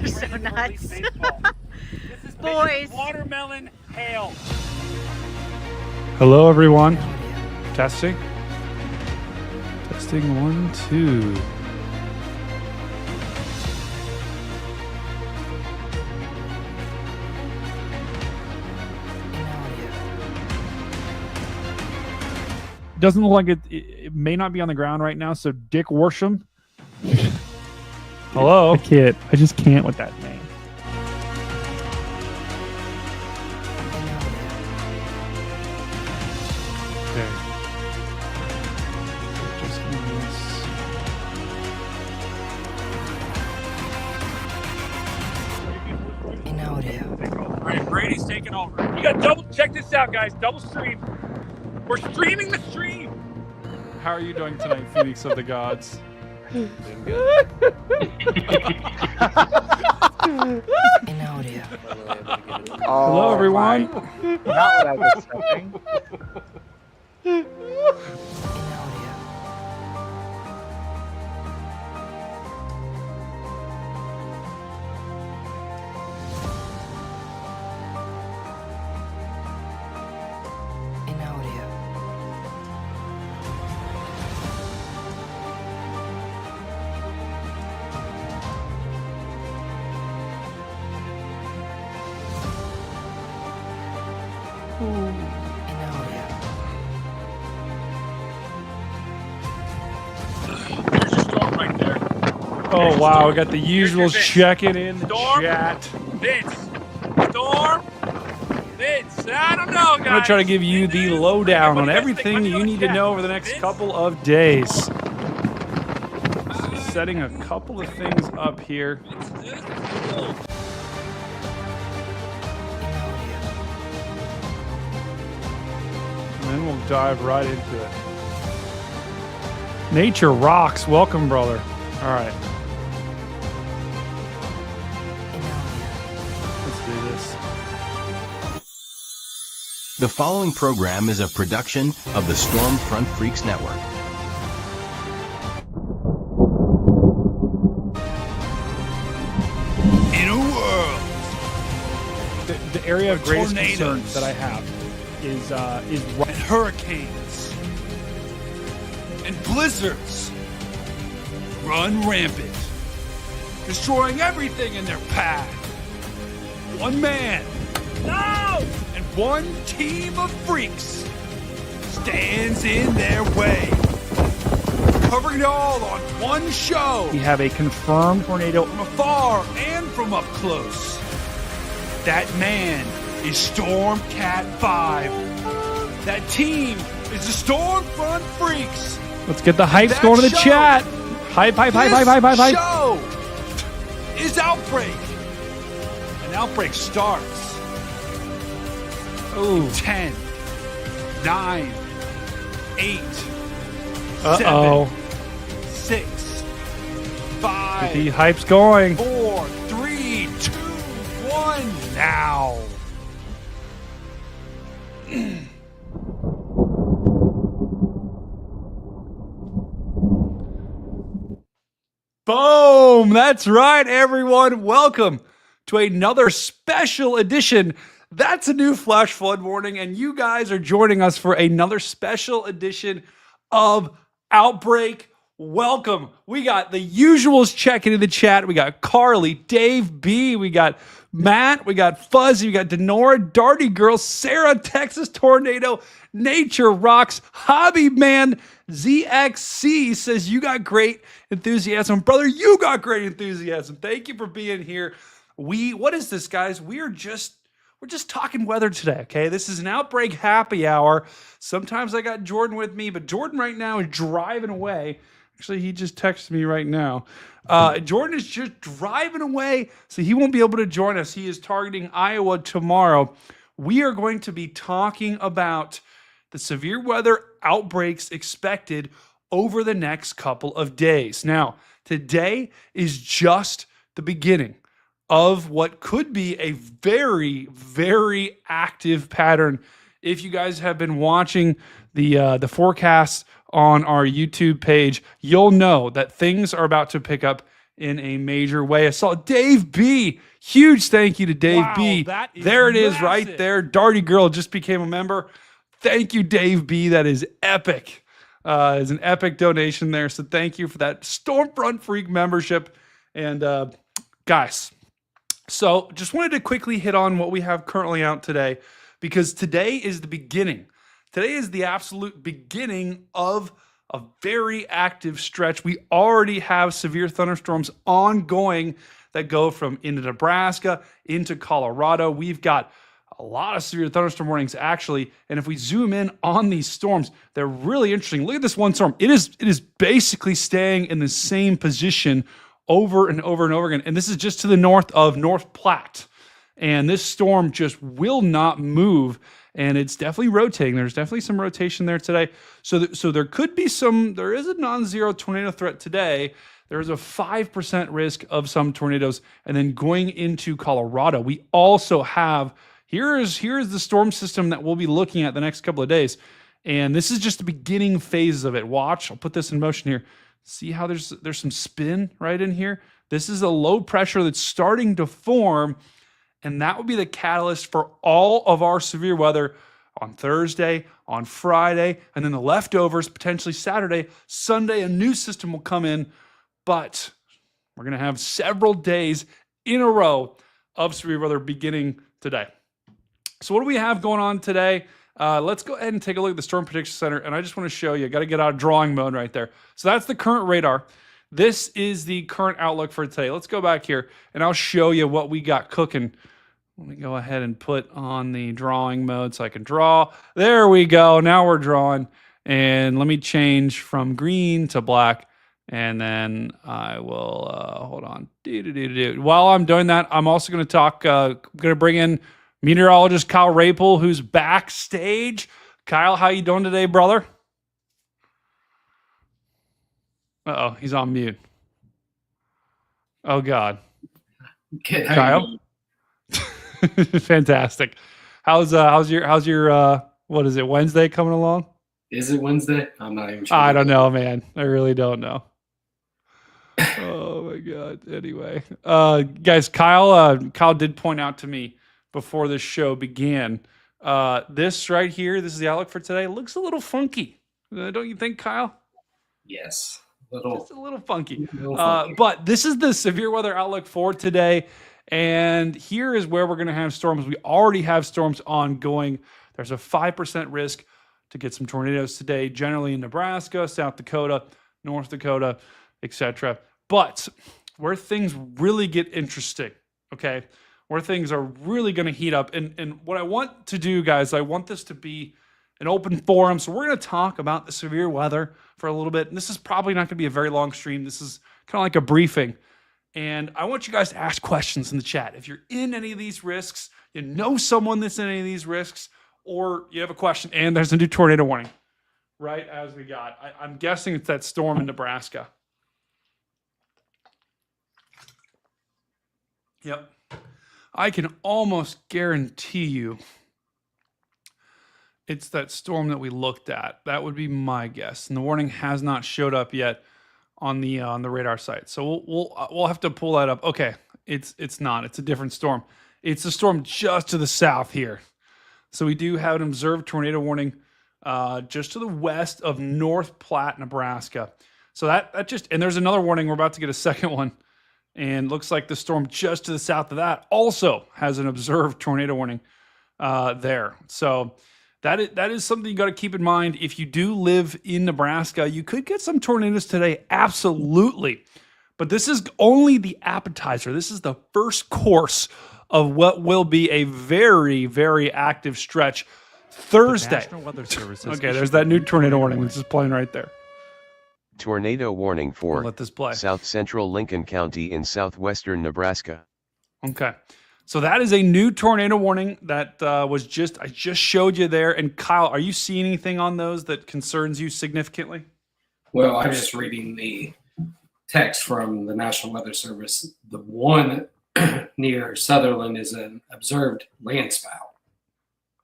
are so nuts. This is Boys. watermelon hail. Hello, everyone. Testing. Testing 1, 2. Doesn't look like it may not be on the ground right now. So, Dick Worsham. Hello. I can't. I just can't with that name. Okay. Just give this. All right, Brady's taking over. You got double. Check this out, guys. Double stream. We're streaming the stream. How are you doing tonight, Phoenix of the Gods? Doing good. Hello, everyone. Not what I was expecting. There's a storm right there. Oh, wow. We got the usuals Vince. checking in the Storm. chat. Vince. Storm. Vince. I don't know, guys. I'm going to try to give you the lowdown on Everybody guys think- everything let me you know need to in know chat. over the next Vince? couple of days. Setting a couple of things up here. And then we'll dive right into it. Nature rocks. Welcome, brother. All right. Let's do this. The following program is a production of the Stormfront Freaks Network. In a world. The area of greatest Tornadoes. concern that I have is And hurricanes. And blizzards. Run rampant. Destroying everything in their path. One man. No! And one team of freaks stands in their way. Covering it all on one show. we have a confirmed tornado. From afar and from up close. That man is Stormcat 5. That team is the Stormfront Freaks. Let's get the hypes That going to the show- chat. Hype, hype, hype, hype, hype, hype, hype. show is Outbreak. And Outbreak starts. Ooh. 10, 9, 8, Uh-oh. 6, Get 5, the hypes going. 4, 3, 2, 1, now. Boom! That's right, everyone. Welcome to another special edition. That's a new flash flood warning, and you guys are joining us for another special edition of Outbreak. Welcome. We got the usuals checking in the chat. We got Carly, Dave B, we got Matt, we got Fuzzy, we got Denora, Darty Girl, Sarah, Texas Tornado, Nature Rocks, Hobby Man, ZXC says you got great enthusiasm. Brother, you got great enthusiasm. Thank you for being here. What is this, guys? We're just talking weather today, okay? This is an Outbreak happy hour. Sometimes I got Jordan with me, but Jordan right now is driving away. Actually, he just texted me right now. Jordan is just driving away, so he won't be able to join us. He is targeting Iowa tomorrow. We are going to be talking about the severe weather outbreaks expected over the next couple of days. Now, today is just the beginning of what could be a very, very active pattern. If you guys have been watching the forecasts on our YouTube page, you'll know that things are about to pick up in a major way. I saw Dave B. Huge thank you to Dave B. That is There it is massive. right there. Darty Girl just became a member. Thank you, Dave B. That is epic. It's an epic donation there. So thank you for that Stormfront Freak membership. And guys, so just wanted to quickly hit on what we have currently out today, because today is the beginning. Today is the absolute beginning of a very active stretch. We already have severe thunderstorms ongoing that go from into Nebraska, into Colorado. We've got a lot of severe thunderstorm warnings, actually. And if we zoom in on these storms, they're really interesting. Look at this one storm. It is basically staying in the same position over and over and over again. And this is just to the north of North Platte. And this storm just will not move. And it's definitely rotating. There's definitely some rotation there today. So there could be there is a non-zero tornado threat today. There is a 5% risk of some tornadoes. And then going into Colorado, we also have, here is the storm system that we'll be looking at the next couple of days. And this is just the beginning phases of it. Watch, I'll put this in motion here. See how there's some spin right in here? This is a low pressure that's starting to form, and that would be the catalyst for all of our severe weather on Thursday, on Friday, and then the leftovers potentially Saturday. Sunday, a new system will come in, but we're going to have several days in a row of severe weather beginning today. So what do we have going on today? Let's go ahead and take a look at the Storm Prediction Center, and I just want to show you. I got to get out of drawing mode right there. So that's the current radar. This is the current outlook for today. Let's go back here, and I'll show you what we got cooking. Let me go ahead and put on the drawing mode so I can draw. There we go. Now we're drawing. And let me change from green to black, and then I will, hold on. While I'm doing that, I'm also going to talk, going to bring in meteorologist Kyle Rapel, who's backstage. Kyle, how you doing today, brother? Uh-oh, he's on mute. Oh, God. Okay, Kyle? Fantastic. How's your what is it, Wednesday coming along? Is it Wednesday? I'm not even sure. I don't know, man. I really don't know. Oh my God. Anyway, guys, Kyle did point out to me before this show began, this right here, this is the outlook for today, looks a little funky. Don't you think, Kyle? Yes. Just a little funky. But this is the severe weather outlook for today. And here is where we're going to have storms. We already have storms ongoing. There's a 5% risk to get some tornadoes today, generally in Nebraska, South Dakota, North Dakota, etc. But where things really get interesting, okay, where things are really going to heat up. And what I want to do, guys, I want this to be an open forum. So we're going to talk about the severe weather for a little bit. And this is probably not going to be a very long stream. This is kind of like a briefing. And I want you guys to ask questions in the chat. If you're in any of these risks, you know someone that's in any of these risks, or you have a question, and there's a new tornado warning, right, as we got. I'm guessing it's that storm in Nebraska. Yep. I can almost guarantee you it's that storm that we looked at. That would be my guess. And the warning has not showed up yet on the radar site. So we'll have to pull that up. Okay, it's not. It's a different storm. It's a storm just to the south here. So we do have an observed tornado warning just to the west of North Platte, Nebraska. So that just, and there's another warning. We're about to get a second one. And looks like the storm just to the south of that also has an observed tornado warning there. So that is something you got to keep in mind. If you do live in Nebraska, you could get some tornadoes today. Absolutely. But this is only the appetizer. This is the first course of what will be a very, very active stretch Thursday. National Weather Service. Okay, there's that new tornado warning, which is playing right there. Tornado warning We'll for let this play. South Central Lincoln County in southwestern Nebraska. Okay. So that is a new tornado warning that I just showed you there. And Kyle, are you seeing anything on those that concerns you significantly? Well, I'm just reading the text from the National Weather Service. The one near Sutherland is an observed landspout.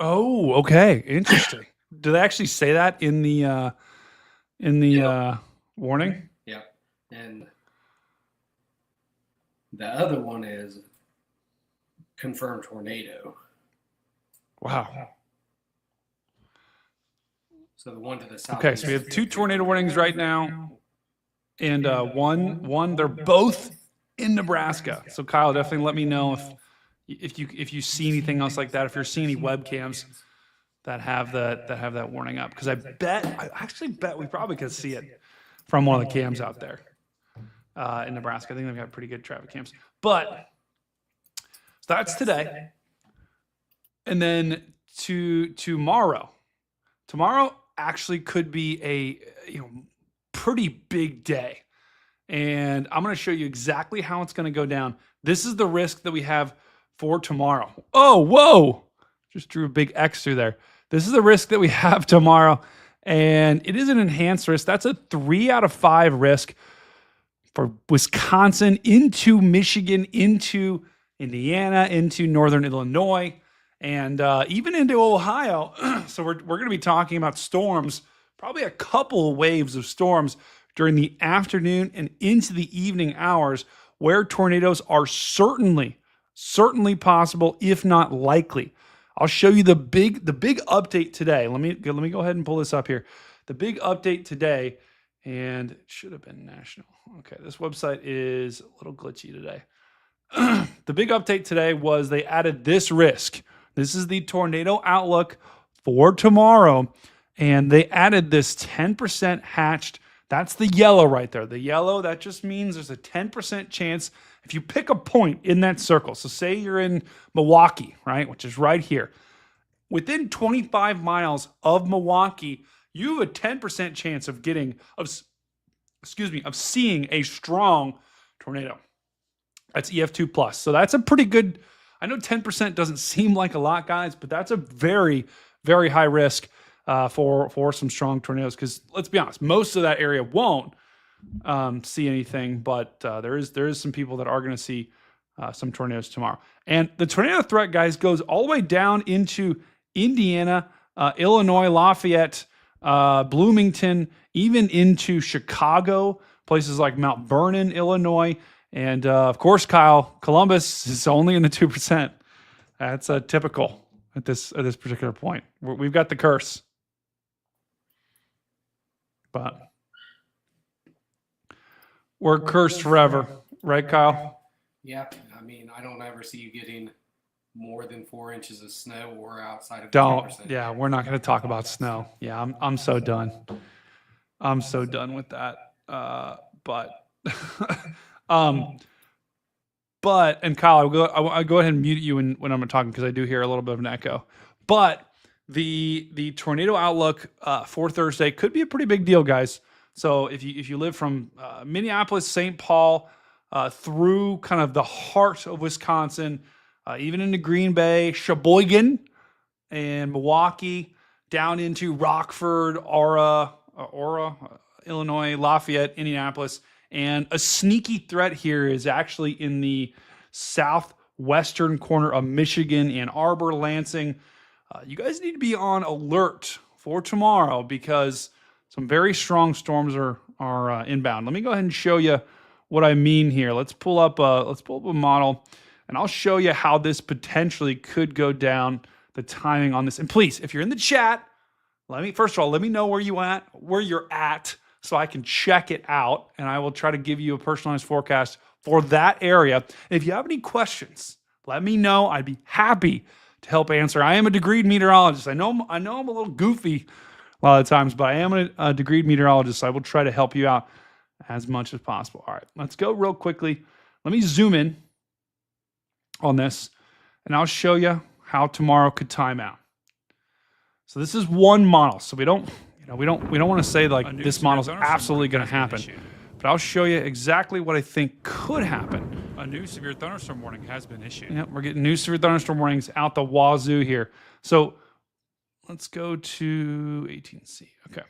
Oh, okay. Interesting. Do they actually say that in the warning? Yeah. And The other one is confirmed tornado. Wow. So the one to the south. Okay, so we have 2 tornado warnings right now, and one. They're both in Nebraska. So Kyle, definitely let me know if you see anything else like that. If you're seeing any webcams that have that warning up, because I actually bet we probably could see it from one of the cams out there in Nebraska. I think they've got pretty good traffic cams. But so that's today, and then tomorrow actually could be a pretty big day, and I'm going to show you exactly how it's going to go down. This is the risk that we have for tomorrow. Oh, whoa! Just drew a big X through there. This is the risk that we have tomorrow, and it is an enhanced risk. That's a 3 out of 5 risk for Wisconsin, into Michigan, into Indiana, into northern Illinois, and even into Ohio. So we're going to be talking about storms, probably a couple waves of storms during the afternoon and into the evening hours, where tornadoes are certainly possible, if not likely. I'll show you the big update today. Let me go ahead and pull this up here. The big update today, and it should have been national. Okay, this website is a little glitchy today. The big update today was they added this risk. This is the tornado outlook for tomorrow, and they added this 10% hatched. That's the yellow right there. The yellow, that just means there's a 10% chance if you pick a point in that circle. So say you're in Milwaukee, right, which is right here. Within 25 miles of Milwaukee, you have a 10% chance of seeing a strong tornado. That's EF2 plus. So that's a pretty good. I know 10% doesn't seem like a lot, guys, but that's a very, very high risk for some strong tornadoes. Because let's be honest, most of that area won't see anything, but there is some people that are going to see some tornadoes tomorrow. And the tornado threat, guys, goes all the way down into Indiana, Illinois, Lafayette, Bloomington, even into Chicago, places like Mount Vernon, Illinois. And of course, Kyle, Columbus is only in the 2%. That's typical at this particular point. We've got the curse, but we're cursed forever, right, Kyle? Yep. I mean, I don't ever see you getting more than 4 inches of snow or outside of Don't. 10%. Yeah, we're not going to talk about snow. Yeah, I'm so done. I'm so done with that. But and Kyle, I'll go ahead and mute you when I'm talking, because I do hear a little bit of an echo. But the tornado outlook for Thursday could be a pretty big deal, guys. So if you live from Minneapolis, St. Paul, through kind of the heart of Wisconsin, even into Green Bay, Sheboygan, and Milwaukee, down into Rockford, Aura, Illinois, Lafayette, Indianapolis. And a sneaky threat here is actually in the southwestern corner of Michigan, Ann Arbor, Lansing. You guys need to be on alert for tomorrow, because some very strong storms are inbound. Let me go ahead and show you what I mean here. Let's pull up a model, and I'll show you how this potentially could go down, the timing on this. And please, if you're in the chat, let me know where you're at, so I can check it out, and I will try to give you a personalized forecast for that area. If you have any questions, let me know. I'd be happy to help answer. I am a degreed meteorologist. I know I'm a little goofy a lot of times, but I am a degreed meteorologist, so I will try to help you out as much as possible. All right, let's go real quickly. Let me zoom in on this, and I'll show you how tomorrow could time out. So this is one model, so we don't want to say like this model's absolutely going to happen, but I'll show you exactly what I think could happen. A new severe thunderstorm warning has been issued. Yep, we're getting new severe thunderstorm warnings out the wazoo here. So let's go to 18C. Okay.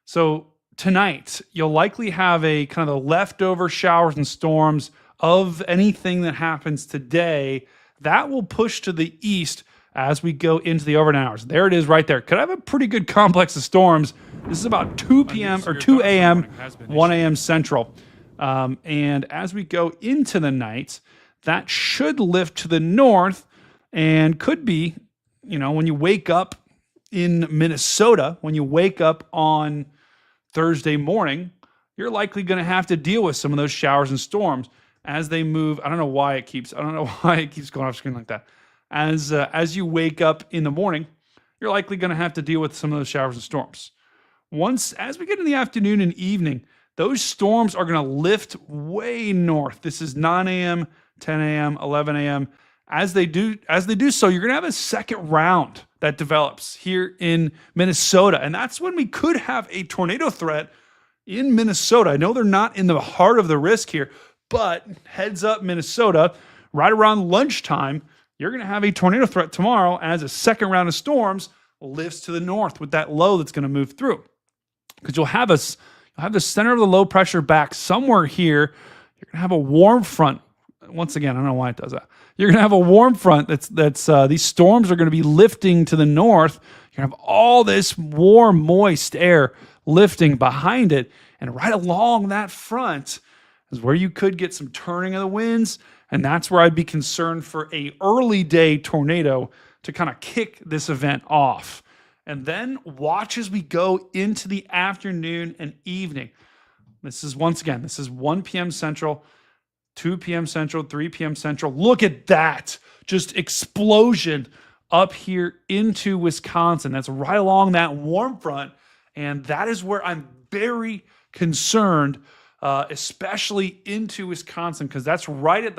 So tonight, you'll likely have a kind of the leftover showers and storms of anything that happens today. That will push to the east as we go into the overnight hours. There it is right there. Could have a pretty good complex of storms. This is about 2 p.m. or 2 a.m., 1 a.m. Central. And as we go into the night, that should lift to the north and could be, when you wake up in Minnesota, when you wake up on Thursday morning, you're likely going to have to deal with some of those showers and storms as they move. I don't know why it keeps going off screen like that. As you wake up in the morning, you're likely going to have to deal with some of those showers and storms. As we get in the afternoon and evening, those storms are going to lift way north. This is 9 a.m., 10 a.m., 11 a.m. As they do so, you're going to have a second round that develops here in Minnesota. And that's when we could have a tornado threat in Minnesota. I know they're not in the heart of the risk here, but heads up, Minnesota, right around lunchtime, you're going to have a tornado threat tomorrow as a second round of storms lifts to the north with that low that's going to move through. Because you'll have the center of the low pressure back somewhere here. You're going to have a warm front. Once again, I don't know why it does that. You're going to have a warm front that's these storms are going to be lifting to the north. You're going to have all this warm, moist air lifting behind it. And right along that front is where you could get some turning of the winds. And that's where I'd be concerned for a early day tornado to kind of kick this event off. And then watch as we go into the afternoon and evening. This is 1 p.m. Central, 2 p.m. Central, 3 p.m. Central. Look at that. Just explosion up here into Wisconsin. That's right along that warm front. And that is where I'm very concerned, especially into Wisconsin, because that's right at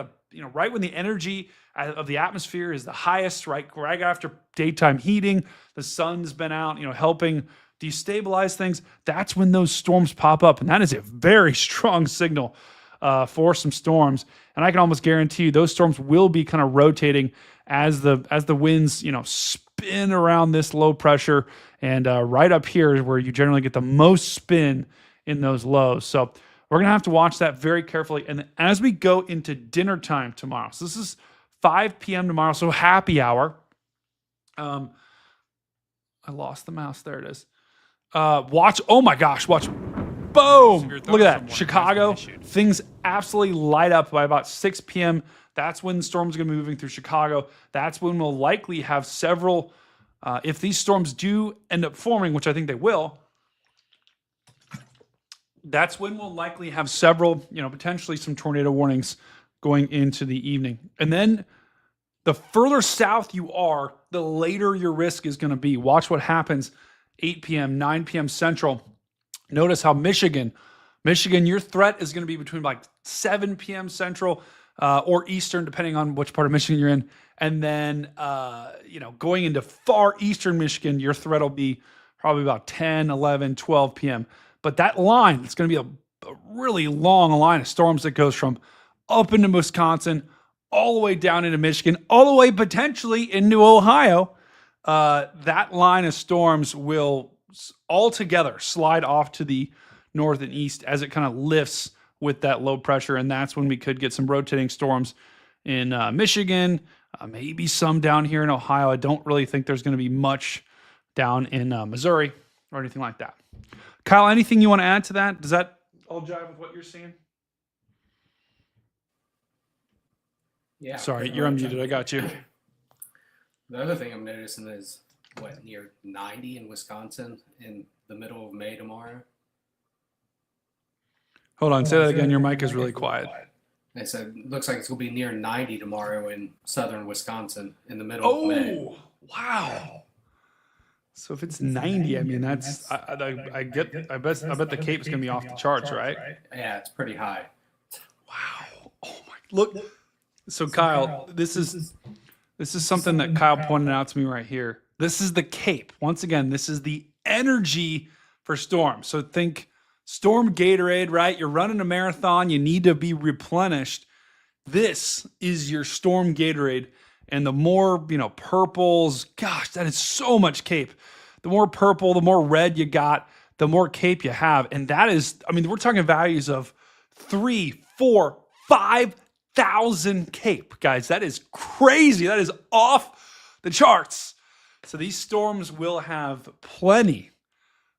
right when the energy of the atmosphere is the highest, right after daytime heating. The sun's been out, helping destabilize things. That's when those storms pop up. And that is a very strong signal for some storms. And I can almost guarantee you those storms will be kind of rotating as the winds, spin around this low pressure. And right up here is where you generally get the most spin in those lows. So we're going to have to watch that very carefully. And as we go into dinner time tomorrow, so this is 5 p.m. tomorrow, so happy hour. I lost the mouse. There it is. Watch. Oh my gosh. Watch. Boom. Look at that. Chicago. Things absolutely light up by about 6 p.m. That's when the storms are going to be moving through Chicago. That's when we'll likely have several, if these storms do end up forming, which I think they will, that's when we'll likely have several, potentially some tornado warnings going into the evening. And then the further south you are, the later your risk is going to be. Watch what happens 8 p.m., 9 p.m. Central. Notice how Michigan, your threat is going to be between like 7 p.m. Central or Eastern, depending on which part of Michigan you're in. And then, going into far Eastern Michigan, your threat will be probably about 10, 11, 12 p.m. But that line, it's going to be a really long line of storms that goes from up into Wisconsin, all the way down into Michigan, all the way potentially into Ohio. That line of storms will altogether slide off to the north and east as it kind of lifts with that low pressure. And that's when we could get some rotating storms in Michigan, maybe some down here in Ohio. I don't really think there's going to be much down in Missouri or anything like that. Kyle, anything you want to add to that? Does that all jive with what you're seeing? Yeah. Sorry, you're unmuted. I got you. The other thing I'm noticing is near 90 in Wisconsin in the middle of May tomorrow. Hold on, say that again. Your mic is really quiet. They said looks like it's going to be near 90 tomorrow in southern Wisconsin in the middle of May. Oh, wow. So if it's 90, I mean that's I bet the Cape's going to be off the charts, right? Yeah, it's pretty high. Wow. Oh my. Look. So Kyle, this is something that Kyle pointed out to me right here. This is the Cape. Once again, this is the energy for storms. So think storm Gatorade, right? You're running a marathon, you need to be replenished. This is your storm Gatorade. And the more, purples, gosh, that is so much Cape. The more purple, the more red you got, the more Cape you have. And that is, we're talking values of 3, 4, 5,000 Cape, guys. That is crazy. That is off the charts. So these storms will have plenty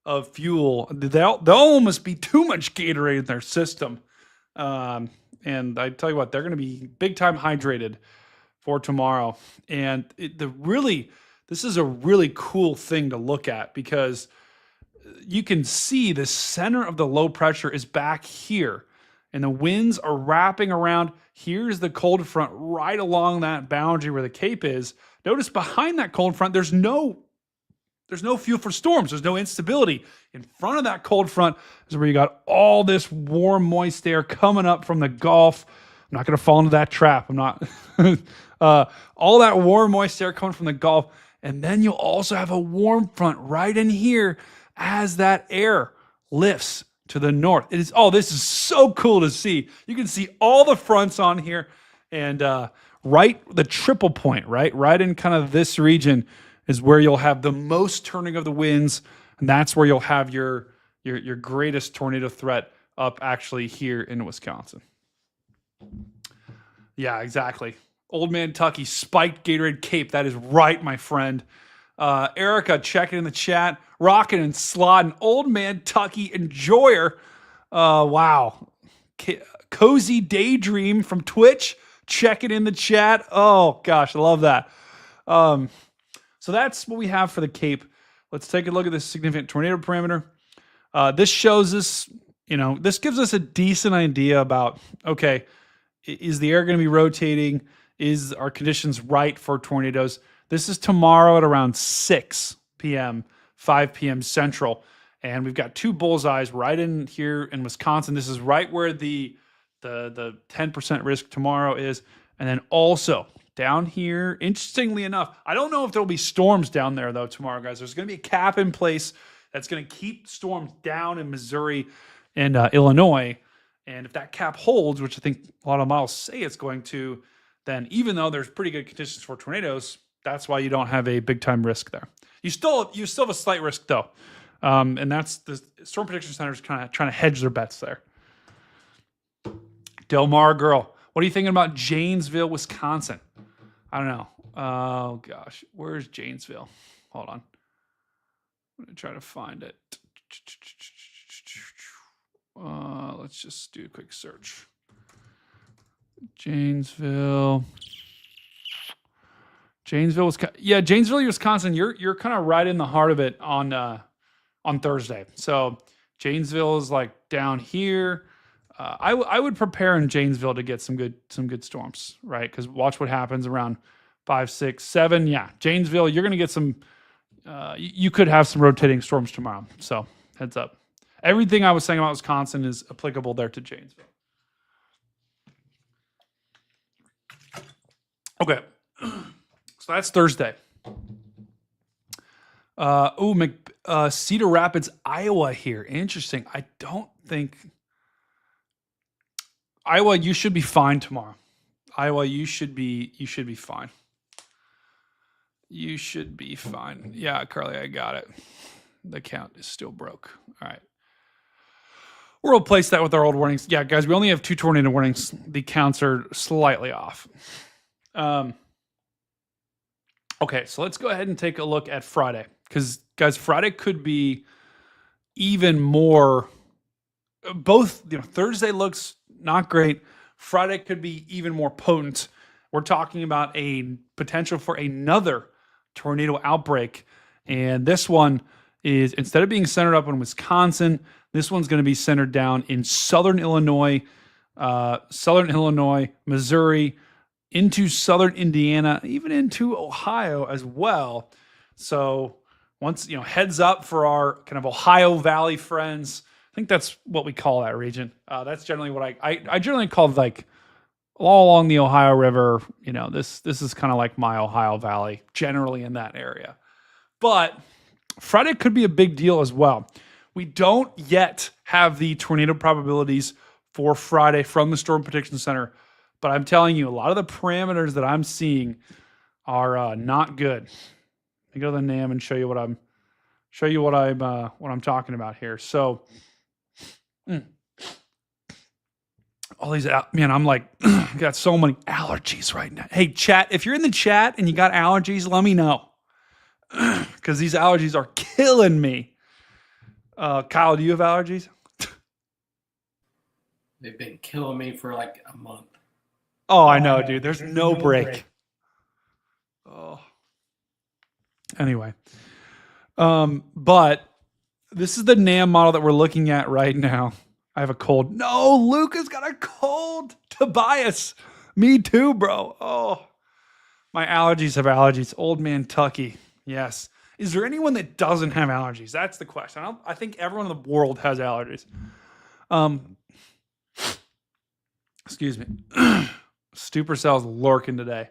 of fuel. They'll almost be too much Gatorade in their system And I tell you what, they're going to be big time hydrated for tomorrow. And this is a really cool thing to look at because you can see the center of the low pressure is back here and the winds are wrapping around. Here's the cold front right along that boundary where the Cape is. Notice behind that cold front, there's no fuel for storms. There's no instability. In front of that cold front is where you got all this warm, moist air coming up from the Gulf. I'm not going to fall into that trap. I'm not. All that warm, moist air coming from the Gulf. And then you'll also have a warm front right in here as that air lifts to the north. This is so cool to see. You can see all the fronts on here and the triple point, right in kind of this region is where you'll have the most turning of the winds. And that's where you'll have your greatest tornado threat up actually here in Wisconsin. Yeah, exactly. Old Man Tucky, spiked Gatorade Cape. That is right, my friend. Erica checking in the chat. Rockin' and slodding. Old Man Tucky enjoyer. Wow. Cozy Daydream from Twitch checking in the chat. Oh, gosh, I love that. So that's what we have for the Cape. Let's take a look at the significant tornado parameter. This shows us, this gives us a decent idea about, okay, is the air going to be rotating? Is our conditions right for tornadoes? This is tomorrow at around 6 p.m., 5 p.m. Central. And we've got two bullseyes right in here in Wisconsin. This is right where the 10% risk tomorrow is. And then also down here, interestingly enough, I don't know if there'll be storms down there, though, tomorrow, guys. There's going to be a cap in place that's going to keep storms down in Missouri and Illinois. And if that cap holds, which I think a lot of models say it's going to, then even though there's pretty good conditions for tornadoes, that's why you don't have a big time risk there. You still have a slight risk though. And that's the Storm Prediction Center is kind of trying to hedge their bets there. Del Mar girl, what are you thinking about Janesville, Wisconsin? I don't know. Oh gosh, where's Janesville? Hold on. I'm going to try to find it. Let's just do a quick search. Janesville, Wisconsin. Yeah, Janesville, Wisconsin. You're kind of right in the heart of it on Thursday. So Janesville is like down here. I would prepare in Janesville to get some good storms, right? Because watch what happens around 5, 6, 7. Yeah, Janesville, you're going to get some. You could have some rotating storms tomorrow. So heads up. Everything I was saying about Wisconsin is applicable there to Janesville. Okay, so that's Thursday. Cedar Rapids, Iowa here. Interesting. I don't think... Iowa, you should be fine tomorrow. Iowa, you should be fine. You should be fine. Yeah, Carly, I got it. The count is still broke. All right. We'll replace that with our old warnings. Yeah, guys, we only have 2 tornado warnings. The counts are slightly off. Okay, so let's go ahead and take a look at Friday. Because, guys, Friday could be even more... Thursday looks not great. Friday could be even more potent. We're talking about a potential for another tornado outbreak. And this one is, instead of being centered up in Wisconsin, this one's going to be centered down in southern Illinois, Missouri, into southern Indiana, even into Ohio as well. So once, heads up for our kind of Ohio Valley friends. I think that's what we call that region. That's generally what I generally call like all along the Ohio River. This is kind of like my Ohio Valley, generally in that area. But Friday could be a big deal as well. We don't yet have the tornado probabilities for Friday from the Storm Prediction Center, but I'm telling you, a lot of the parameters that I'm seeing are not good. Let me go to the NAM and show you what I'm talking about here. So, all these, man, I'm like, got so many allergies right now. Hey, chat, if you're in the chat and you got allergies, let me know. Because these allergies are killing me. Kyle, do you have allergies? They've been killing me for like a month. Oh, I know, dude. There's no break. Oh. Anyway. But this is the NAM model that we're looking at right now. I have a cold. No, Luca's got a cold. Tobias. Me too, bro. Oh. My allergies have allergies. Old man Tucky. Yes. Is there anyone that doesn't have allergies? That's the question. I think everyone in the world has allergies. Excuse me. Supercell's lurking today.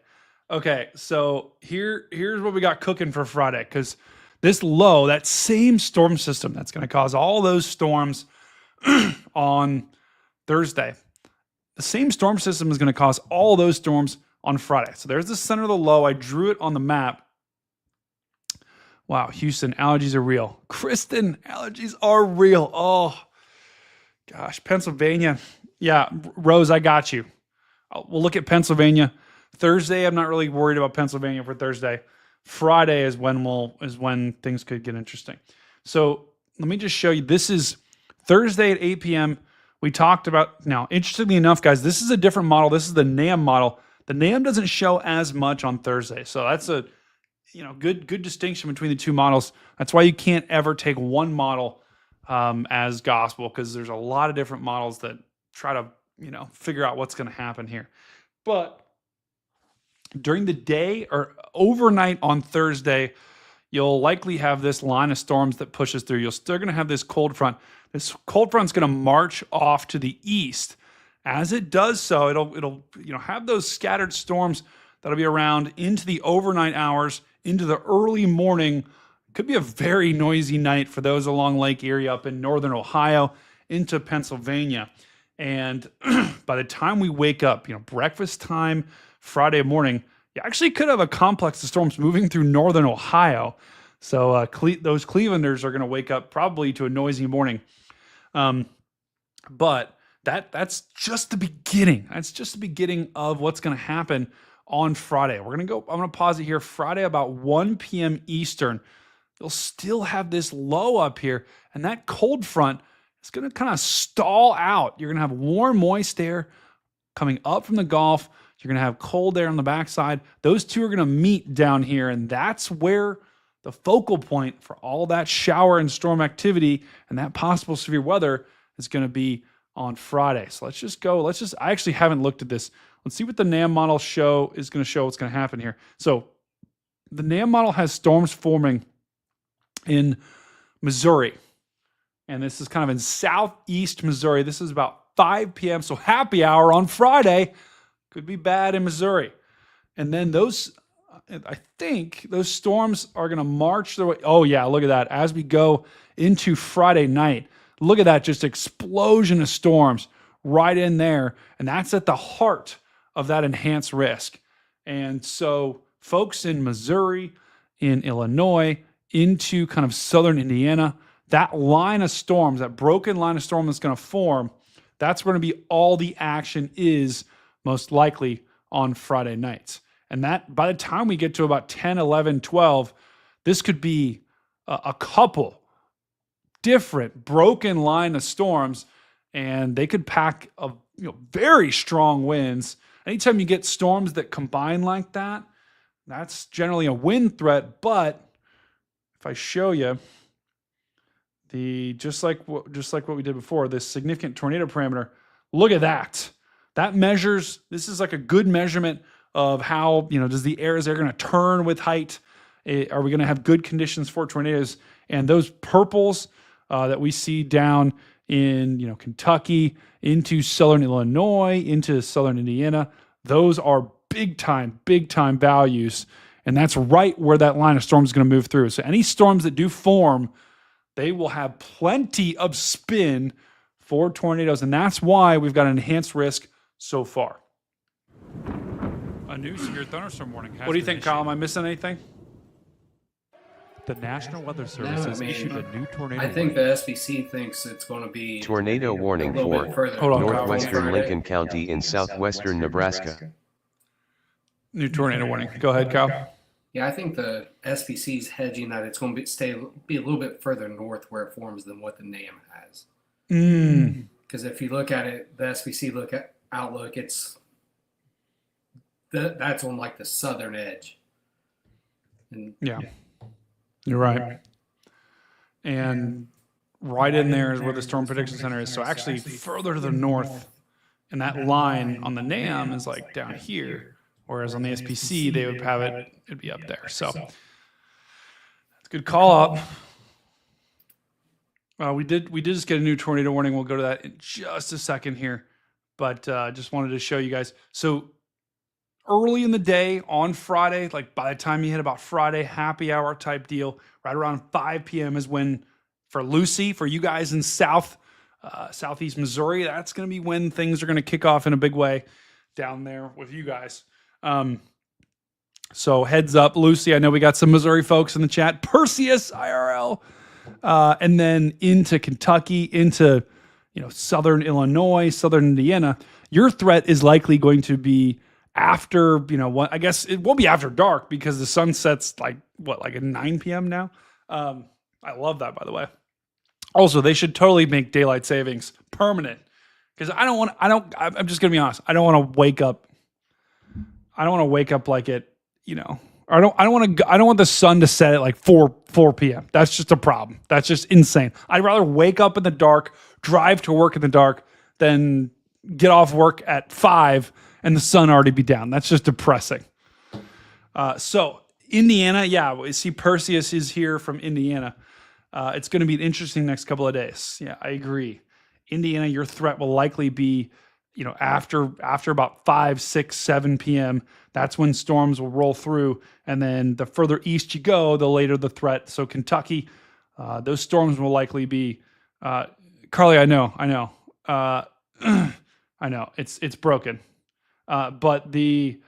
Okay, so here's what we got cooking for Friday, because this low, that same storm system that's going to cause all those storms on Thursday, the same storm system is going to cause all those storms on Friday. So there's the center of the low. I drew it on the map. Wow, Houston, allergies are real. Kristen, allergies are real. Oh, gosh, Pennsylvania. Yeah, Rose, I got you. We'll look at Pennsylvania. Thursday, I'm not really worried about Pennsylvania for Thursday. Friday is when things could get interesting. So let me just show you. This is Thursday at 8 p.m. We talked about, now, interestingly enough, guys, this is a different model. This is the NAM model. The NAM doesn't show as much on Thursday. So that's a good distinction between the two models. That's why you can't ever take one model as gospel, because there's a lot of different models that try to figure out what's going to happen here. But during the day or overnight on Thursday, you'll likely have this line of storms that pushes through. You're still going to have this cold front. This cold front's going to march off to the east. As it does so, it'll have those scattered storms that'll be around into the overnight hours, into the early morning. Could be a very noisy night for those along Lake Erie up in northern Ohio into Pennsylvania. And by the time we wake up, breakfast time Friday morning, you actually could have a complex of storms moving through northern Ohio. So those Clevelanders are going to wake up probably to a noisy morning. But that's just the beginning. That's just the beginning of what's going to happen on Friday. I'm going to pause it here. Friday about 1 p.m. Eastern, you'll still have this low up here, and that cold front is going to kind of stall out. You're going to have warm, moist air coming up from the Gulf. You're going to have cold air on the backside. Those two are going to meet down here, and that's where the focal point for all that shower and storm activity and that possible severe weather is going to be on Friday. So let's just go. I actually haven't looked at this. Let's see what the NAM model is going to show what's going to happen here. So the NAM model has storms forming in Missouri. And this is kind of in southeast Missouri. This is about 5 p.m. So happy hour on Friday could be bad in Missouri. And then I think those storms are going to march their way. Oh, yeah, look at that. As we go into Friday night, look at that, just explosion of storms right in there. And that's at the heart of that enhanced risk. And so folks in Missouri, in Illinois, into kind of southern Indiana, that line of storms, that broken line of storm that's going to form, that's going to be all the action is most likely on Friday nights. And that by the time we get to about 10, 11, 12, this could be a couple different broken line of storms, and they could pack a very strong winds. Anytime you get storms that combine like that, that's generally a wind threat. But if I show you just like what we did before, this significant tornado parameter, look at that. That measures, this is like a good measurement of how, is the air going to turn with height? Are we going to have good conditions for tornadoes? And those purples that we see down in, Kentucky, into southern Illinois, into southern Indiana, those are big time values. And that's right where that line of storms is going to move through. So any storms that do form, they will have plenty of spin for tornadoes. And that's why we've got an enhanced risk so far. A new severe thunderstorm warning. What do you think, Kyle? Am I missing anything? The National Weather Service has issued a new tornado I think the SBC thinks it's going to be Tornado warning for northwestern Lincoln County in southwestern Nebraska. New tornado warning. Go ahead, Kyle. Yeah, I think the SBC is hedging that it's going to be a little bit further north where it forms than what the NAM has. Because if you look at it, the SPC outlook, that's on like the southern edge. And Yeah, you're right. And right in there is where the Storm Prediction Center is. So actually further to the north, and that line on the NAM is like down here, whereas on the SPC they would have it'd be up there. So that's a good call up. We did just get a new tornado warning. We'll go to that in just a second here, but just wanted to show you guys. So early in the day on Friday, like by the time you hit about Friday happy hour type deal, right around 5 p.m. is when, for Lucy, for you guys in southeast Missouri, that's going to be when things are going to kick off in a big way down there with you guys. So heads up, Lucy. I know we got some Missouri folks in the chat. Perseus IRL, and then into Kentucky, into southern Illinois, southern Indiana. Your threat is likely going to be after, I guess it won't be after dark because the sun sets like at 9 p.m. now. I love that, by the way. Also, they should totally make daylight savings permanent because I'm just going to be honest. I don't want to wake up like it, I don't want the sun to set at like 4 p.m. That's just a problem. That's just insane. I'd rather wake up in the dark, drive to work in the dark than get off work at 5 and the sun already be down. That's just depressing. So Indiana, yeah, we see Perseus is here from Indiana. It's going to be an interesting next couple of days. Yeah, I agree. Indiana, your threat will likely be, after about 5, 6, 7 p.m. That's when storms will roll through. And then the further east you go, the later the threat. So Kentucky, those storms will likely be, Carly, I know. I know it's broken. But the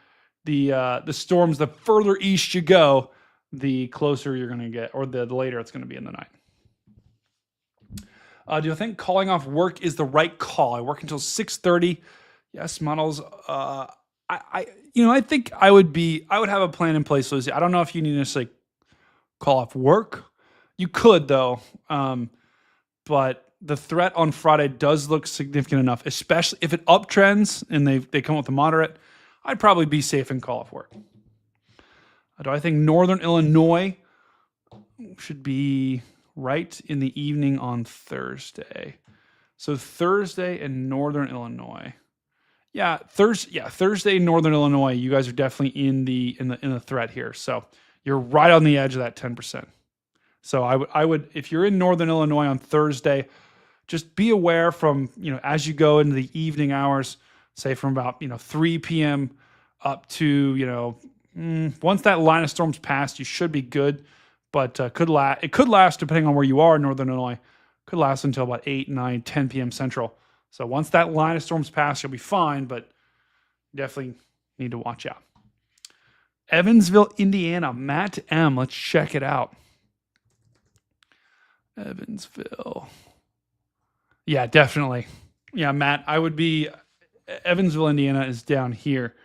storms, the further east you go, the closer you're going to get, or the later it's going to be in the night. Do you think calling off work is the right call? I work until 6:30. Yes, models. I think I would have a plan in place, Lucy. I don't know if you need to necessarily call off work. You could though, but the threat on Friday does look significant enough, especially if it uptrends and they come with a moderate. I'd probably be safe and call off work. Do I think Northern Illinois should be right in the evening on Thursday? So Thursday in Northern Illinois. Yeah, Thursday in Northern Illinois, you guys are definitely in the threat here. So you're right on the edge of that 10%. So I would if you're in Northern Illinois on Thursday, just be aware from, as you go into the evening hours, say from about, 3 p.m. up to, once that line of storms passed, you should be good, but it could last, depending on where you are in Northern Illinois, could last until about 8, 9, 10 p.m. Central. So once that line of storms pass, you'll be fine, but definitely need to watch out. Evansville, Indiana, Matt M. Let's check it out. Evansville. Yeah, definitely. Yeah, Matt, Evansville, Indiana is down here.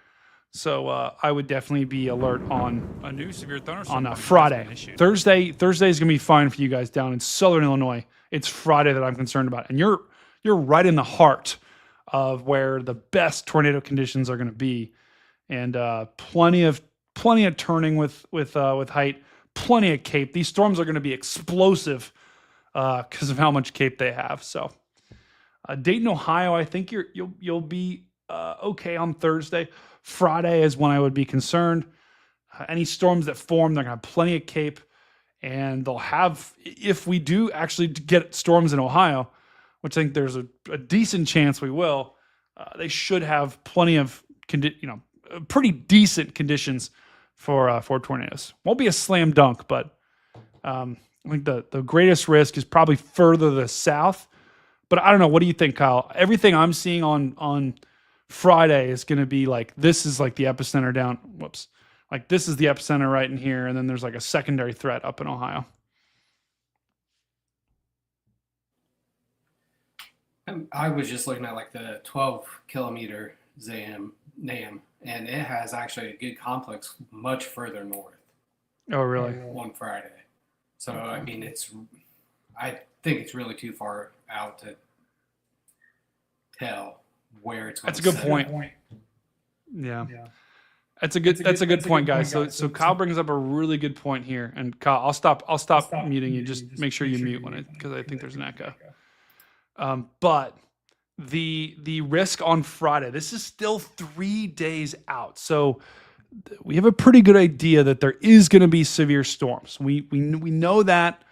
So I would definitely be alert on a new severe thunderstorm on Friday. Thursday is going to be fine for you guys down in Southern Illinois. It's Friday that I'm concerned about. And you're right in the heart of where the best tornado conditions are going to be. And plenty of turning with height, plenty of cape. These storms are going to be explosive because of how much cape they have. So Dayton, Ohio, I think you'll be okay on Thursday. Friday is when I would be concerned. Any storms that form, they're going to have plenty of cape, and they'll have, if we do actually get storms in Ohio, which I think there's a decent chance we will, they should have plenty of pretty decent conditions for tornadoes. Won't be a slam dunk, but I think the greatest risk is probably further to the south. But I don't know. What do you think, Kyle? Everything I'm seeing on Friday is going to be like, this is like the epicenter down. Whoops. Like this is the epicenter right in here. And then there's like a secondary threat up in Ohio. I was just looking at like the 12 kilometer NAM, and it has actually a good complex much further north. Oh, really? On Friday. So, I mean, I think it's really too far out tell where it's going That's a good point. Yeah. That's a good point, guys. So Kyle brings up a really good point here. And Kyle, I'll stop muting you. Just make sure you mute because I think there's an echo. But the risk on Friday, this is still 3 days out. So we have a pretty good idea that there is going to be severe storms. We know that.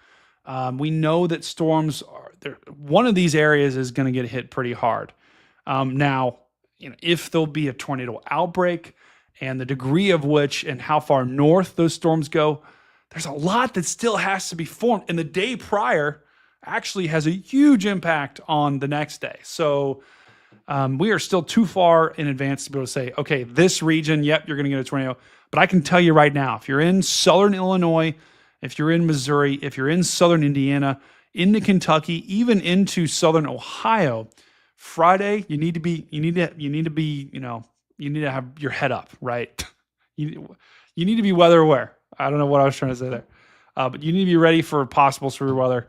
We know that storms are there. One of these areas is going to get hit pretty hard. Now, if there'll be a tornado outbreak and the degree of which and how far north those storms go, there's a lot that still has to be formed. And the day prior actually has a huge impact on the next day. So we are still too far in advance to be able to say, okay, this region, yep, you're going to get a tornado. But I can tell you right now, if you're in southern Illinois, if you're in Missouri, if you're in southern Indiana, into Kentucky, even into southern Ohio, Friday, you need to have your head up, right? You need to be weather aware. I don't know what I was trying to say there. But you need to be ready for possible severe weather.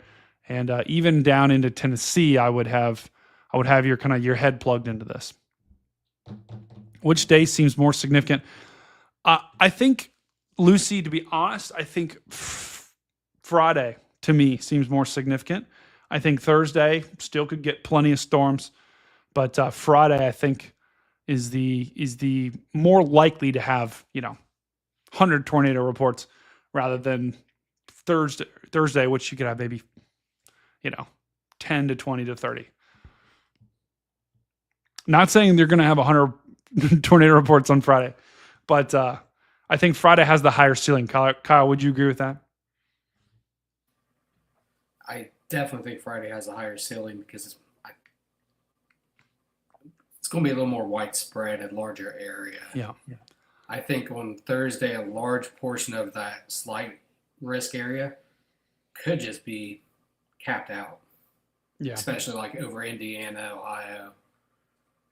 And even down into Tennessee, I would have your head plugged into this. Which day seems more significant? I think, Lucy, to be honest, I think Friday to me seems more significant. I think Thursday still could get plenty of storms, but Friday I think is the more likely to have 100 tornado reports rather than Thursday, which you could have maybe 10 to 20 to 30. Not saying they're going to have 100 tornado reports on Friday, but I think Friday has the higher ceiling. Kyle, would you agree with that? I definitely think Friday has a higher ceiling because it's going to be a little more widespread and larger area. Yeah. I think on Thursday, a large portion of that slight risk area could just be capped out. Yeah. Especially like over Indiana, Ohio.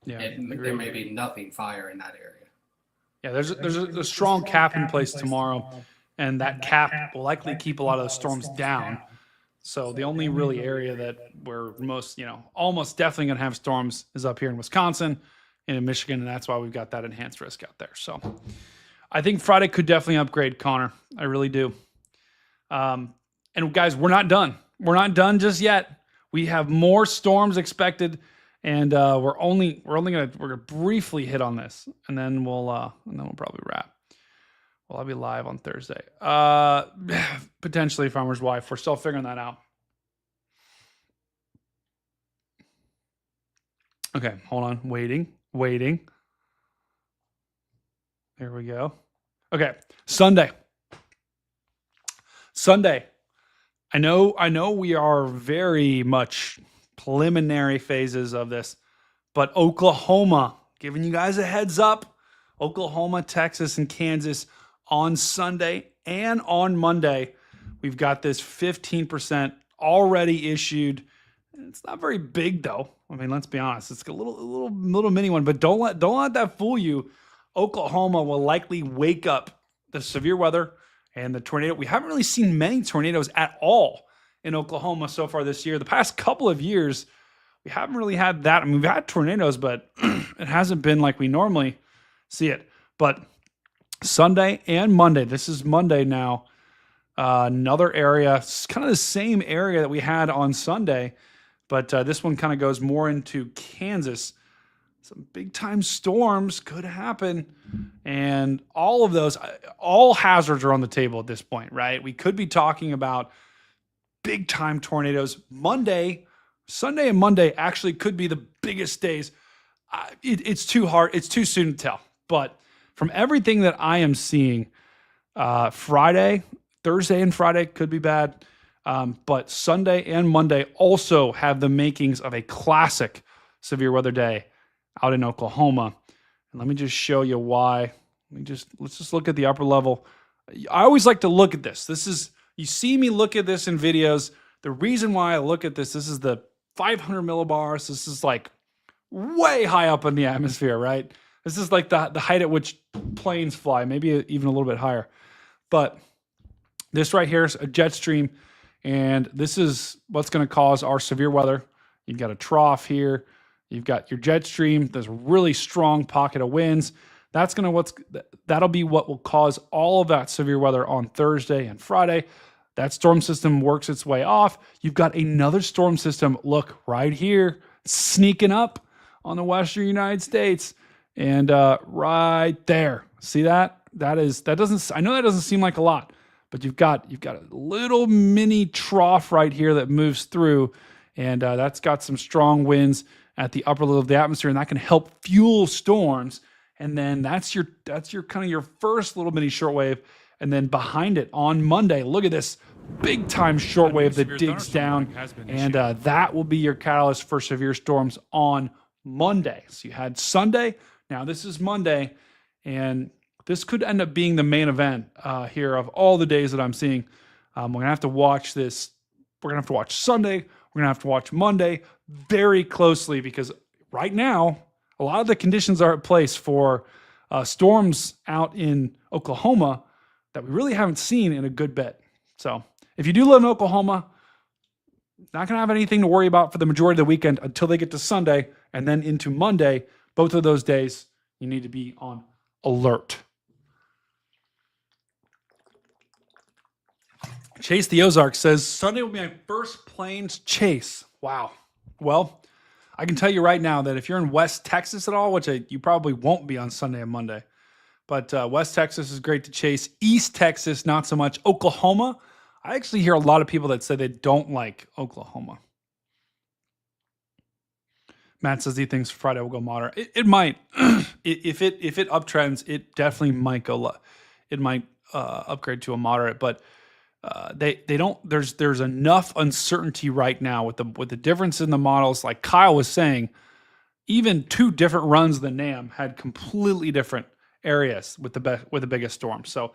Yeah. There may be nothing fire in that area. Yeah, there's a strong cap in place tomorrow, and that cap will likely keep a lot of those storms down. So the only really area that we're almost definitely going to have storms is up here in Wisconsin and in Michigan, and that's why we've got that enhanced risk out there. So I think Friday could definitely upgrade, Connor. I really do. And guys, we're not done. We're not done just yet. We have more storms expected, and we're gonna briefly hit on this, and then we'll probably wrap. Well, I'll be live on Thursday. Potentially Farmer's Wife. We're still figuring that out. Okay, hold on. Waiting. There we go. Okay, Sunday. I know we are very much preliminary phases of this, but Oklahoma, giving you guys a heads up, Oklahoma, Texas, and Kansas on Sunday and on Monday, we've got this 15% already issued. It's not very big though. I mean, let's be honest. It's a little mini one, but don't let that fool you. Oklahoma will likely wake up the severe weather and the tornado. We haven't really seen many tornadoes at all in Oklahoma so far this year. The past couple of years, we haven't really had that. I mean, we've had tornadoes, but it hasn't been like we normally see it. But Sunday and Monday, this is Monday now, another area, it's kind of the same area that we had on Sunday, but this one kind of goes more into Kansas. Some big time storms could happen, and all of those, all hazards are on the table at this point, right? We could be talking about big time tornadoes. Sunday and Monday actually could be the biggest days. It's too hard. It's too soon to tell. But from everything that I am seeing, Thursday and Friday could be bad. But Sunday and Monday also have the makings of a classic severe weather day out in Oklahoma. And let me just show you why. Let's just look at the upper level. I always like to look at this. You see me look at this in videos. The reason why I look at this is the 500 millibars. This is like way high up in the atmosphere, right? This is like the height at which planes fly, maybe even a little bit higher. But this right here is a jet stream, and this is what's going to cause our severe weather. You've got a trough here. You've got your jet stream. There's a really strong pocket of winds. That'll be what will cause all of that severe weather on Thursday and Friday. That storm system works its way off. You've got another storm system, look, right here, sneaking up on the western United States. And right there. See that? I know that doesn't seem like a lot, but you've got a little mini trough right here that moves through, and that's got some strong winds at the upper level of the atmosphere, and that can help fuel storms. And then that's your kind of your first little mini shortwave. And then behind it on Monday, look at this big time shortwave that digs down, and that will be your catalyst for severe storms on Monday. So you had Sunday, now this is Monday, and this could end up being the main event here of all the days that I'm seeing. We're gonna have to watch this. We're gonna have to watch Sunday. We're gonna have to watch Monday very closely, because right now a lot of the conditions are at place for storms out in Oklahoma that we really haven't seen in a good bit. So if you do live in Oklahoma, not going to have anything to worry about for the majority of the weekend until they get to Sunday and then into Monday. Both of those days, you need to be on alert. Chase the Ozark says, Sunday will be my first planes chase. Wow. Well, I can tell you right now that if you're in West Texas at all, which you probably won't be on Sunday and Monday, but West Texas is great to chase. East Texas, not so much. Oklahoma, I actually hear a lot of people that say they don't like Oklahoma. Matt says he thinks Friday will go moderate. It might. if it uptrends, it definitely might go. It might upgrade to a moderate, but they don't. There's enough uncertainty right now with the difference in the models. Like Kyle was saying, even two different runs of the NAM had completely different areas with the biggest storm. So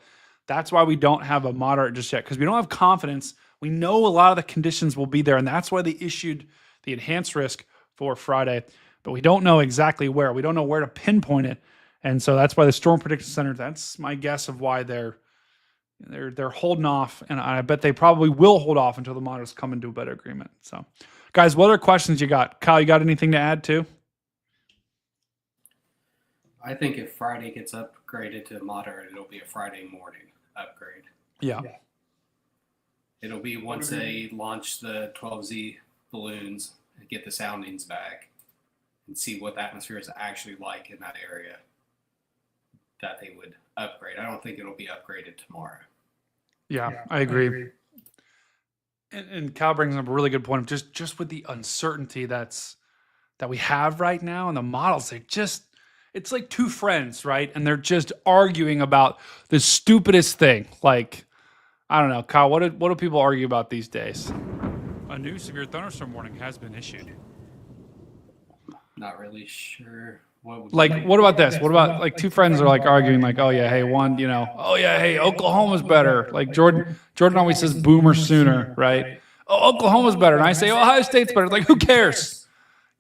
that's why we don't have a moderate just yet, because we don't have confidence. We know a lot of the conditions will be there, and that's why they issued the enhanced risk for Friday, but we don't know exactly where. We don't know where to pinpoint it, and so that's why the Storm Prediction Center, that's my guess of why they're holding off, and I bet they probably will hold off until the models come into a better agreement. So, guys, what other questions you got? Kyle, you got anything to add too? I think if Friday gets upgraded to moderate, it'll be a Friday morning upgrade. Yeah. It'll be once they launch the 12Z balloons and get the soundings back and see what the atmosphere is actually like in that area, that they would upgrade. I don't think it'll be upgraded tomorrow. Yeah, I agree. And Kyle brings up a really good point of just with the uncertainty that we have right now, and the models, it's like two friends, right? And they're just arguing about the stupidest thing. Like, I don't know, Kyle, what do people argue about these days? A new severe thunderstorm warning has been issued. Not really sure. What about this? What about like two friends are like arguing like, oh yeah, hey, hey, Oklahoma's better. Like Jordan always says Boomer Sooner, right? Oh, Oklahoma's better. And I say Ohio State's better. Like, who cares?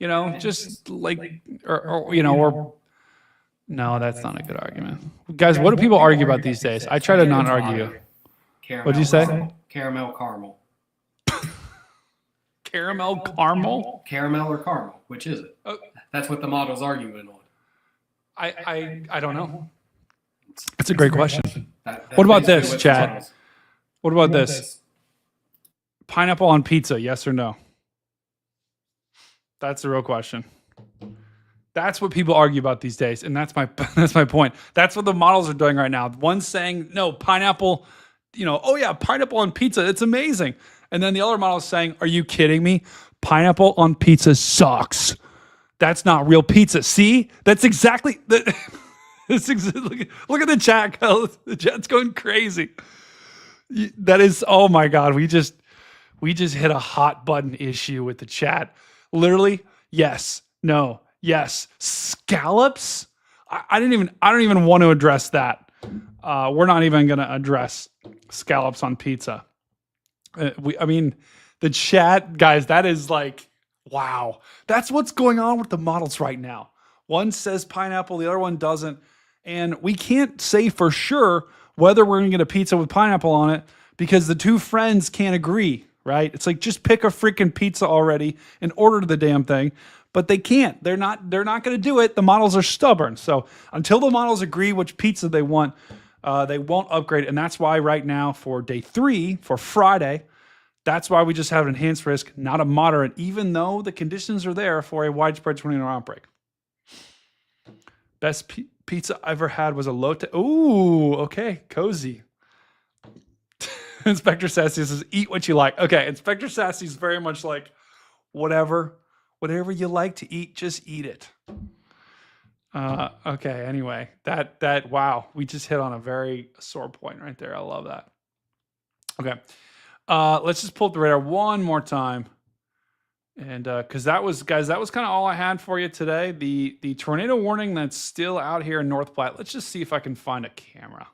Just like, or no, that's not a good argument. Guys, what do people argue about these days? I try to not argue. What'd you say? Caramel caramel. Caramel caramel? Caramel or caramel? Which is it? That's what the model's arguing on. I don't know. That's a great question. What about this, Chad? What about this? Pineapple on pizza, yes or no? That's the real question. That's what people argue about these days, and that's my point. That's what the models are doing right now. One's saying, no, pineapple, oh yeah, pineapple on pizza, it's amazing. And then the other model is saying, are you kidding me? Pineapple on pizza sucks. That's not real pizza. See? That's exactly look at the chat. The chat's going crazy. That is, oh my God. We just hit a hot button issue with the chat. Literally, yes, no, yes. Scallops? I don't even want to address that. We're not even going to address scallops on pizza. The chat, guys, that is like, wow. That's what's going on with the models right now. One says pineapple, the other one doesn't. And we can't say for sure whether we're going to get a pizza with pineapple on it because the two friends can't agree, right? It's like, just pick a freaking pizza already and order the damn thing. but they can't. They're not going to do it. The models are stubborn. So until the models agree which pizza they want, they won't upgrade. And that's why right now for day 3, for Friday, that's why we just have an enhanced risk, not a moderate, even though the conditions are there for a widespread tornado outbreak. Best pizza I ever had was a Lotte. Ooh, okay, cozy. Inspector Sassy says, eat what you like. Okay, Inspector Sassy is very much like, whatever you like to eat, just eat it. Okay, anyway, that wow, we just hit on a very sore point right there. I love that. Okay, let's just pull up the radar one more time. And because that was kind of all I had for you today. The tornado warning that's still out here in North Platte. Let's just see if I can find a camera.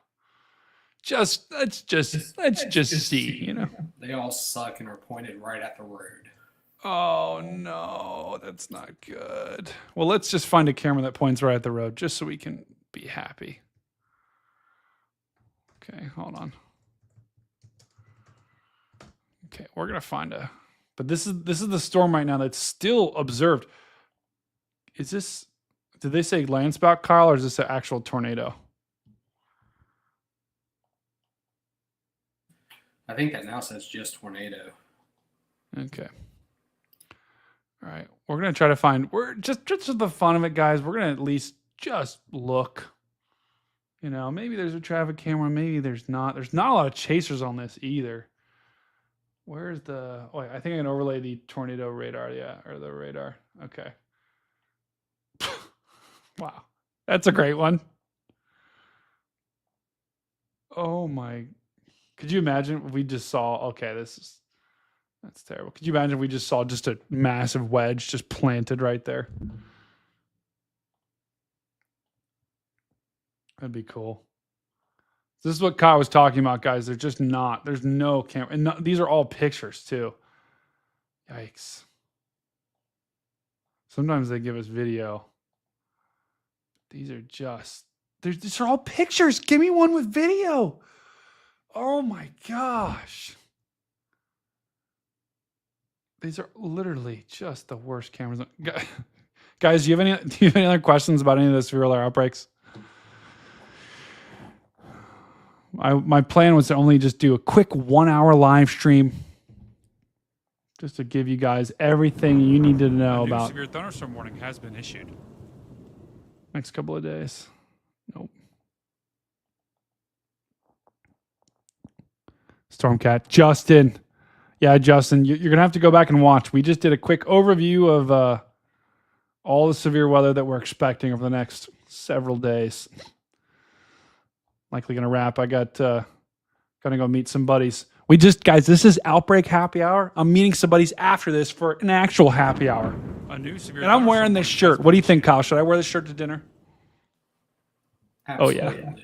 Let's just see, you know. They all suck and are pointed right at the road. Oh no, that's not good. Well, let's just find a camera that points right at the road just so we can be happy. Okay, hold on. Okay, we're gonna find a. But this is the storm right now that's still observed. Is this? Did they say landspout, Kyle, or is this an actual tornado? I think that now says just tornado. Okay. All right, we're gonna try to find. We're just for the fun of it, guys. We're gonna at least just look. You know, maybe there's a traffic camera, maybe there's not. There's not a lot of chasers on this either. Where's the? Oh, I think I can overlay the tornado radar. Yeah, or the radar. Okay. Wow, that's a great one. Oh my! Could you imagine if we just saw? Okay, that's terrible. Could you imagine if we just saw just a massive wedge just planted right there? That'd be cool. This is what Kyle was talking about, guys. They're just not. There's no camera. And no, these are all pictures, too. Yikes. Sometimes they give us video. These are just... These are all pictures. Give me one with video. Oh, my gosh. These are literally just the worst cameras. Guys, do you have any other questions about any of the severe weather outbreaks? My plan was to only just do a quick 1-hour live stream just to give you guys everything you need to know about. Severe thunderstorm warning has been issued. Next couple of days. Nope. Stormcat. Justin. Yeah, Justin, you're going to have to go back and watch. We just did a quick overview of all the severe weather that we're expecting over the next several days. Likely going to wrap. I got going to go meet some buddies. Guys, this is Outbreak Happy Hour. I'm meeting some buddies after this for an actual happy hour. And I'm wearing this shirt. What do you think, Kyle? Should I wear this shirt to dinner? Absolutely. Oh, yeah.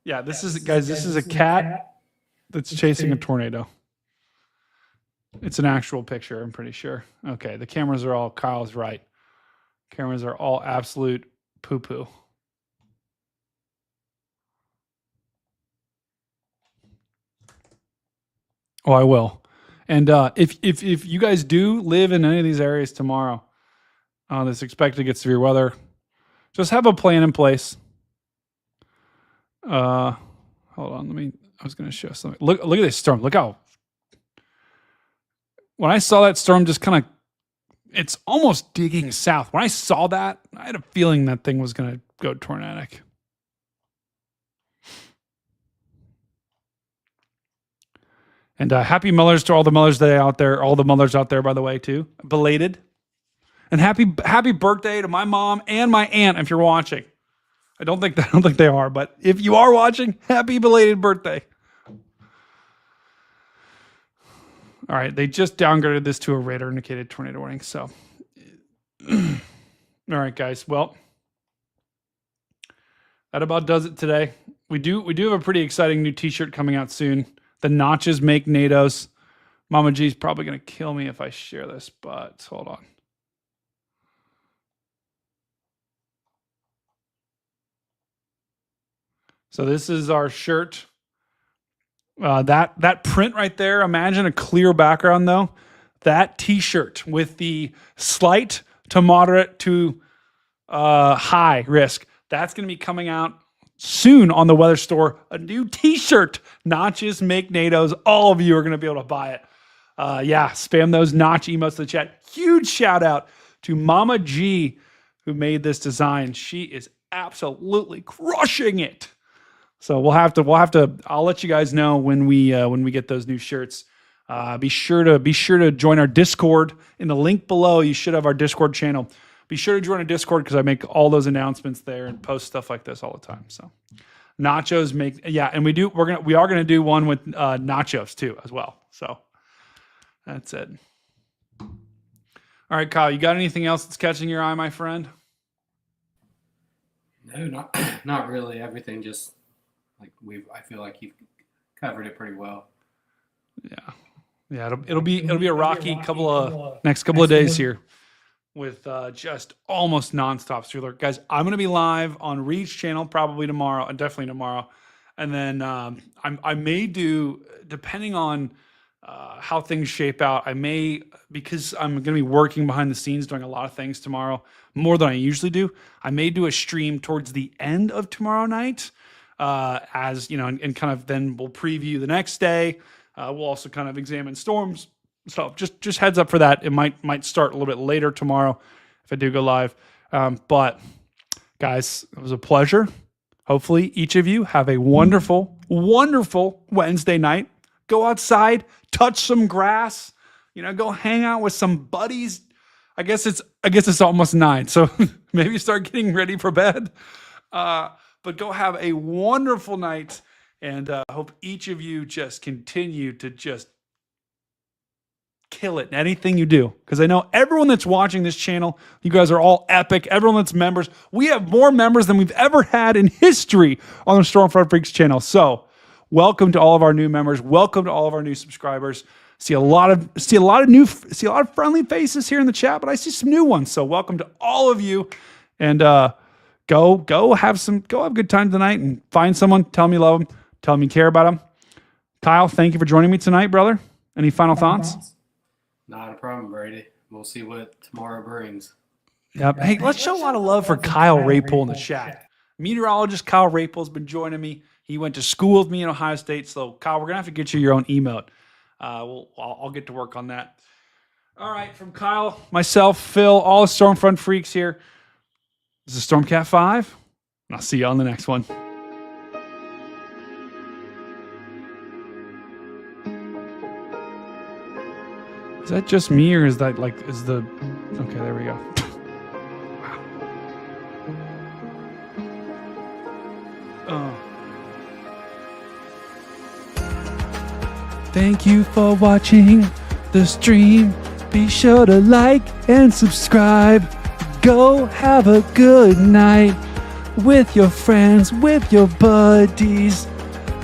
Yeah, this is a cat that's chasing a tornado. It's an actual picture, I'm pretty sure. Okay, the cameras are all, Kyle's right. Cameras are all absolute poo-poo. Oh, I will. And if you guys do live in any of these areas tomorrow that's expected to get severe weather, just have a plan in place. Hold on, I was going to show something. Look at this storm. Look how, when I saw that storm just kind of, it's almost digging south. When I saw that, I had a feeling that thing was going to go tornadic. And happy mothers to all the mothers that are out there, all the mothers out there, by the way, too. Belated. And happy birthday to my mom and my aunt if you're watching. I don't think they are, but if you are watching, happy belated birthday. All right, they just downgraded this to a radar indicated tornado warning. So, all right, guys. Well, that about does it today. We do have a pretty exciting new T-shirt coming out soon. The notches make NATOs. Mama G's probably going to kill me if I share this, but hold on. So this is our shirt. That print right there, imagine a clear background though. that t-shirt with the slight to moderate to high risk, that's going to be coming out soon on the Weather Store. A new t-shirt, Notches Make NATOs. All of you are going to be able to buy it. Spam those Notch emotes in the chat. Huge shout out to Mama G who made this design. She is absolutely crushing it. So we'll have to. I'll let you guys know when we get those new shirts. Be sure to join our Discord in the link below. You should have our Discord channel. Be sure to join our Discord because I make all those announcements there and post stuff like this all the time. So nachos and we are gonna do one with nachos too as well. So that's it. All right, Kyle, you got anything else that's catching your eye, my friend? No, not really. Everything just I feel like you've covered it pretty well. Yeah. It'll be a rocky next couple of days here with just almost nonstop street alert. Guys, I'm gonna be live on Reed's channel probably tomorrow, and definitely tomorrow. And then I may do, depending on how things shape out, because I'm going to be working behind the scenes doing a lot of things tomorrow, more than I usually do. I may do a stream towards the end of tomorrow night, as you know, and kind of then we'll preview the next day. We'll also kind of examine storms. So just heads up for that. It might start a little bit later tomorrow if I do go live. But guys, it was a pleasure. Hopefully each of you have a wonderful, wonderful Wednesday night. Go outside, touch some grass, go hang out with some buddies. I guess it's almost 9. So maybe start getting ready for bed. But go have a wonderful night, and hope each of you just continue to just kill it in anything you do. Because I know everyone that's watching this channel, you guys are all epic. Everyone that's members, we have more members than we've ever had in history on the Stormfront Freaks channel. So welcome to all of our new members. Welcome to all of our new subscribers. See a lot of friendly faces here in the chat, but I see some new ones. So welcome to all of you, and go have a good time tonight, and find someone. Tell them you love them. Tell them you care about them. Kyle, thank you for joining me tonight, brother. Any final thoughts? Not a problem, Brady. We'll see what tomorrow brings. Yep. Hey, let's show a lot of love for Kyle Rapol in the chat. Meteorologist Kyle Rapol's been joining me. He went to school with me in Ohio State. So, Kyle, we're going to have to get you your own emote. I'll get to work on that. All right, from Kyle, myself, Phil, all the Stormfront Freaks here. This is Stormcat 5, and I'll see you on the next one. Is that just me, or is that okay, there we go. Wow. Thank you for watching the stream. Be sure to like and subscribe. Go have a good night with your friends, with your buddies.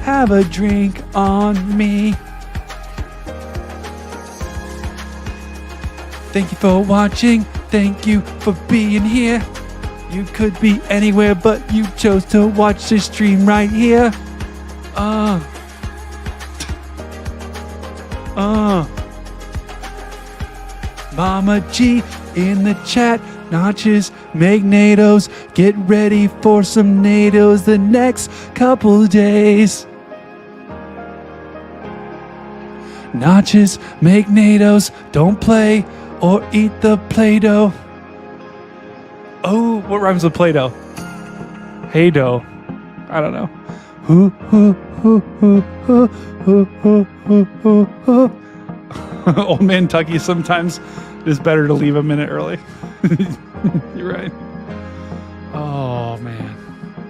Have a drink on me. Thank you for watching. Thank you for being here. You could be anywhere, but you chose to watch this stream right here. Mama G in the chat. Notches make NATOs. Get ready for some NATOs the next couple days. Notches make NATOs. Don't play or eat the Play-Doh. Oh, what rhymes with Play-Doh? Hey-doh. I don't know. Old man Tucky, sometimes it's better to leave a minute early. You're right. Oh, man.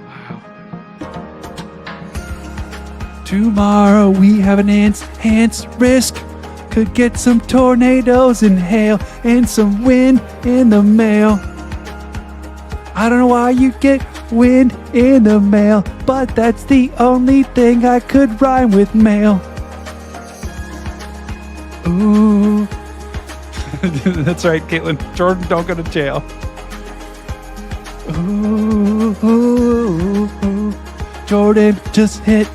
Wow. Tomorrow we have an enhanced risk. Could get some tornadoes and hail and some wind in the mail. I don't know why you get wind in the mail, but that's the only thing I could rhyme with mail. Ooh. That's right, Caitlin. Jordan, don't go to jail. Ooh. Jordan just hit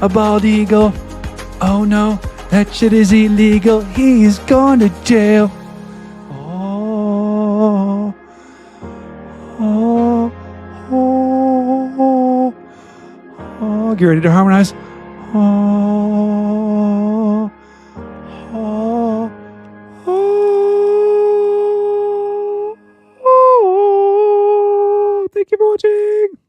a bald eagle. Oh no, That shit is illegal. He's going to jail. Oh, oh, oh, oh. Get ready to harmonize. Oh, oh, oh, oh. Thank you for watching.